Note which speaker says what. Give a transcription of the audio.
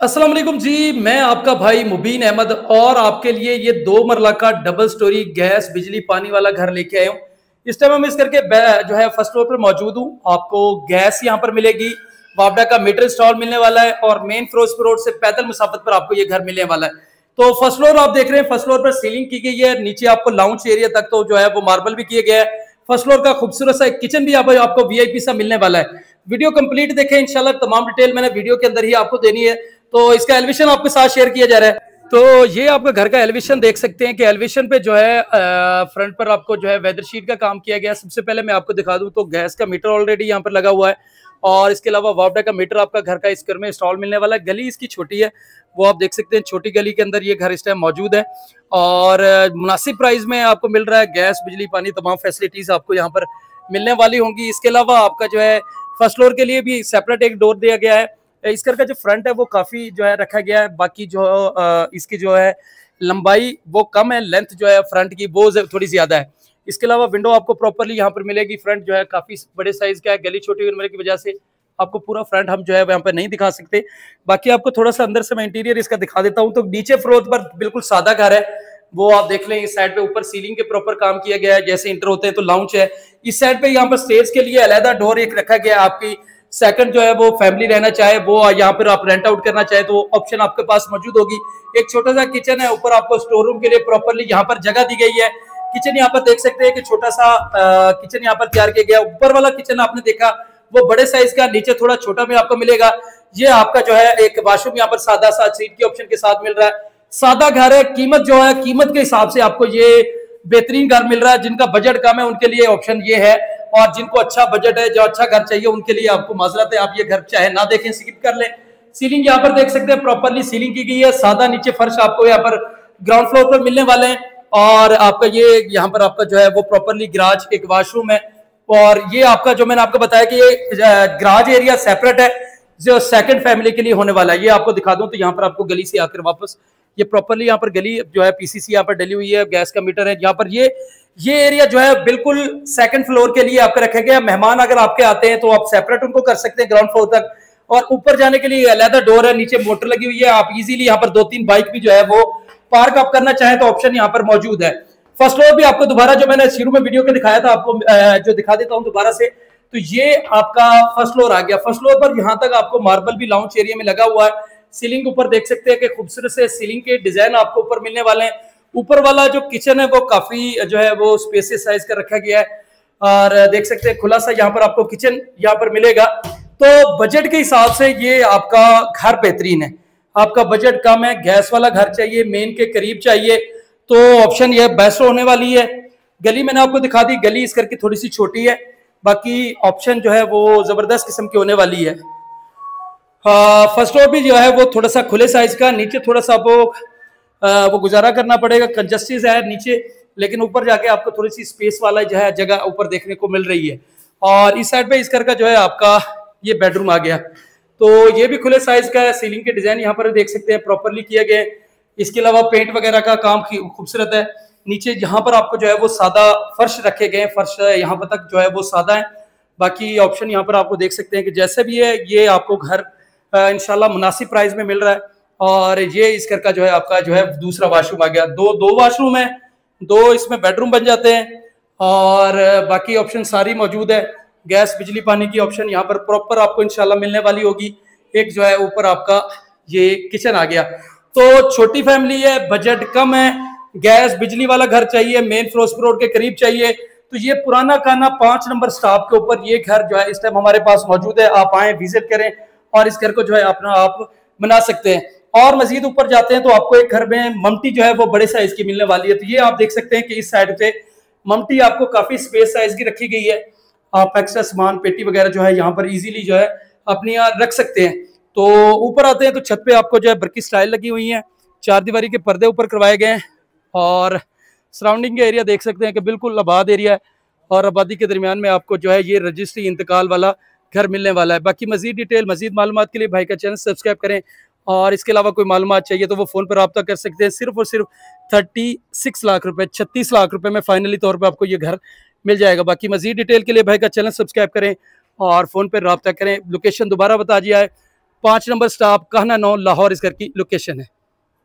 Speaker 1: अस्सलाम वालेकुम जी। मैं आपका भाई मुबीन अहमद और आपके लिए ये 2 मरला का डबल स्टोरी गैस बिजली पानी वाला घर लेके आया हूँ। इस टाइम हम इस करके जो है फर्स्ट फ्लोर पर मौजूद हूँ। आपको गैस यहाँ पर मिलेगी, वापडा का मीटर इंस्टॉल मिलने वाला है और मेन फिरोजपुर रोड से पैदल मुसाफत पर आपको ये घर मिलने वाला है। तो फर्स्ट फ्लोर आप देख रहे हैं, फर्स्ट फ्लोर पर सीलिंग की गई है, नीचे आपको लाउंज एरिया तक तो जो है वो मार्बल भी किया गया है। फर्स्ट फ्लोर का खूबसूरत सा एक किचन भी आपको वीआईपी सा मिलने वाला है। वीडियो कंप्लीट देखें, इंशाल्लाह तमाम डिटेल मैंने वीडियो के अंदर ही आपको देनी है। तो इसका एलिवेशन आपके साथ शेयर किया जा रहा है। तो ये आपका घर का एलिवेशन देख सकते हैं कि एलिवेशन पे जो है फ्रंट पर आपको जो है वेदर शीट का काम किया गया है। सबसे पहले मैं आपको दिखा दूं तो गैस का मीटर ऑलरेडी यहाँ पर लगा हुआ है और इसके अलावा वापडा का मीटर आपका घर का इस घर में इंस्टॉल मिलने वाला है। गली इसकी छोटी है, वो आप देख सकते हैं, छोटी गली के अंदर ये घर इस टाइम मौजूद है और मुनासिब प्राइस में आपको मिल रहा है। गैस बिजली पानी तमाम फैसिलिटीज आपको यहाँ पर मिलने वाली होंगी। इसके अलावा आपका जो है फर्स्ट फ्लोर के लिए भी सेपरेट एक डोर दिया गया है। इस घर का जो फ्रंट है वो काफी जो है रखा गया है, बाकी जो इसकी जो है लंबाई वो कम है, लेंथ जो है फ्रंट की वो थोड़ी ज्यादा है। इसके अलावा विंडो आपको प्रॉपरली यहाँ पर मिलेगी। फ्रंट जो है काफी बड़े साइज का है, गली छोटी होने की वजह से आपको पूरा फ्रंट हम जो है यहाँ पर नहीं दिखा सकते। बाकी आपको थोड़ा सा अंदर से मैं इंटीरियर इसका दिखा देता हूँ। तो नीचे फ्लोर पर बिल्कुल सादा घर है, वो आप देख लें। इस साइड पे ऊपर सीलिंग के प्रॉपर काम किया गया है, जैसे इंटर होते हैं तो लाउंज है। इस साइड पे यहाँ पर स्टेज के लिए अलहदा डोर एक रखा गया है। आपकी सेकंड जो है वो फैमिली रहना चाहे, वो यहाँ पर आप रेंट आउट करना चाहे तो ऑप्शन आपके पास मौजूद होगी। एक छोटा सा किचन है, ऊपर आपको स्टोर रूम के लिए प्रॉपरली यहाँ पर जगह दी गई है। किचन यहाँ पर देख सकते हैं कि छोटा सा किचन यहाँ पर तैयार किया गया। ऊपर वाला किचन आपने देखा वो बड़े साइज का, नीचे थोड़ा छोटा में आपको मिलेगा। ये आपका जो है एक वाशरूम यहाँ पर सादा सा सीट के ऑप्शन के साथ मिल रहा है। सादा घर है, कीमत जो है कीमत के हिसाब से आपको ये बेहतरीन घर मिल रहा है। जिनका बजट कम है उनके लिए ऑप्शन ये है, और जिनको अच्छा बजट है, जो अच्छा घर चाहिए, उनके लिए आपको माजरत है, आप ये घर चाहे ना देखें, स्किप कर लें। सीलिंग यहाँ पर देख सकते हैं प्रॉपरली सीलिंग की गई है। सादा नीचे फर्श आपको यहाँ पर ग्राउंड फ्लोर पर मिलने वाले हैं और आपका ये यहाँ पर आपका जो है वो प्रॉपरली गराज एक वाशरूम है। और ये आपका जो मैंने आपको बताया कि ये गराज एरिया सेपरेट है जो सेकंड फैमिली के लिए होने वाला है। ये आपको दिखा दूं तो यहाँ पर आपको गली से आकर वापस ये प्रॉपरली यहाँ पर गली जो है पीसीसी यहाँ पर डली हुई है, गैस का मीटर है यहाँ पर। ये एरिया जो है बिल्कुल सेकंड फ्लोर के लिए आपका रखा गया। मेहमान अगर आपके आते हैं तो आप सेपरेट उनको कर सकते हैं ग्राउंड फ्लोर तक, और ऊपर जाने के लिए अलहदा डोर है, नीचे मोटर लगी हुई है। आप इजीली यहाँ पर 2-3 बाइक भी जो है वो पार्क आप करना चाहें तो ऑप्शन यहाँ पर मौजूद है। फर्स्ट फ्लोर भी आपको दोबारा जो मैंने शुरू में वीडियो के दिखाया था आपको जो दिखा देता हूँ दोबारा से। तो ये आपका फर्स्ट फ्लोर आ गया। फर्स्ट फ्लोर पर यहाँ तक आपको मार्बल भी लाउंज एरिया में लगा हुआ है। सीलिंग ऊपर देख सकते हैं कि खूबसूरत से सीलिंग के डिजाइन आपको ऊपर मिलने वाले हैं। ऊपर वाला जो किचन है वो काफी जो है वो स्पेसियस साइज का रखा गया है और देख सकते हैं खुला सा यहाँ पर आपको किचन यहाँ पर मिलेगा। तो बजट के हिसाब से ये आपका घर बेहतरीन है। आपका बजट कम है, गैस वाला घर चाहिए, मेन के करीब चाहिए, तो ऑप्शन ये बेस्ट होने वाली है। गली मैंने आपको दिखा दी, गली इस करके थोड़ी सी छोटी है, बाकी ऑप्शन जो है वो जबरदस्त किस्म की होने वाली है। फर्स्ट फ्लोर भी जो है वो थोड़ा सा खुले साइज का, नीचे थोड़ा सा वो गुजारा करना पड़ेगा, कंजस्टिस है नीचे, लेकिन ऊपर जाके आपको थोड़ी सी स्पेस वाला जो है जगह ऊपर देखने को मिल रही है। और इस साइड पे इस घर का जो है आपका ये बेडरूम आ गया, तो ये भी खुले साइज का है। सीलिंग के डिजाइन यहाँ पर देख सकते हैं प्रॉपरली किया गया है। इसके अलावा पेंट वगैरह का काम खूबसूरत है। नीचे यहाँ पर आपको जो है वो सादा फर्श रखे गए, फर्श यहाँ पर तक जो है वो सादा है। बाकी ऑप्शन यहाँ पर आपको देख सकते हैं कि जैसे भी है ये आपको घर इंशाल्लाह मुनासिब प्राइस में मिल रहा है। और ये इस घर का जो है आपका जो है दूसरा वाशरूम आ गया। दो वाशरूम है, 2 इसमें बेडरूम बन जाते हैं और बाकी ऑप्शन सारी मौजूद है। गैस बिजली पानी की ऑप्शन यहाँ पर प्रॉपर आपको इंशाल्लाह मिलने वाली होगी। एक जो है ऊपर आपका ये किचन आ गया। तो छोटी फैमिली है, बजट कम है, गैस बिजली वाला घर चाहिए, मेन फिरोजपुर रोड के करीब चाहिए, तो ये पुराना खाना 5 नंबर स्टॉप के ऊपर ये घर जो है इस टाइम हमारे पास मौजूद है। आप आए, विजिट करें और इस घर को जो है अपना आप बना सकते हैं। और मजीद ऊपर जाते हैं तो आपको एक घर में ममटी जो है वो बड़े साइज की मिलने वाली है। तो ये आप देख सकते हैं कि इस साइड पे ममटी आपको काफी स्पेस साइज की रखी गई है। आप एक्स्ट्रा सामान पेटी वगैरह जो है यहाँ पर इजीली जो है अपनी यहाँ रख सकते हैं। तो ऊपर आते हैं तो छत पे आपको जो है बरकी स्टाइल लगी हुई है, 4 दीवारी के पर्दे ऊपर करवाए गए हैं और सराउंडिंग का एरिया देख सकते हैं कि बिल्कुल आबाद एरिया है और आबादी के दरमियान में आपको जो है ये रजिस्ट्री इंतकाल वाला घर मिलने वाला है। बाकी मजीद डिटेल मजीद मालूमात के लिए भाई का चैनल सब्सक्राइब करें और इसके अलावा कोई मालूमात चाहिए तो वो फ़ोन पर रब्ता कर सकते हैं। सिर्फ और सिर्फ 36 लाख रुपए, 36 लाख रुपए में फाइनली तौर पर आपको ये घर मिल जाएगा। बाकी मजीद डिटेल के लिए भाई का चैनल सब्सक्राइब करें और फ़ोन पर रब्ता करें। लोकेशन दोबारा बता दिया है, 5 नंबर स्टॉप कहना 9 लाहौर इस घर की लोकेशन है।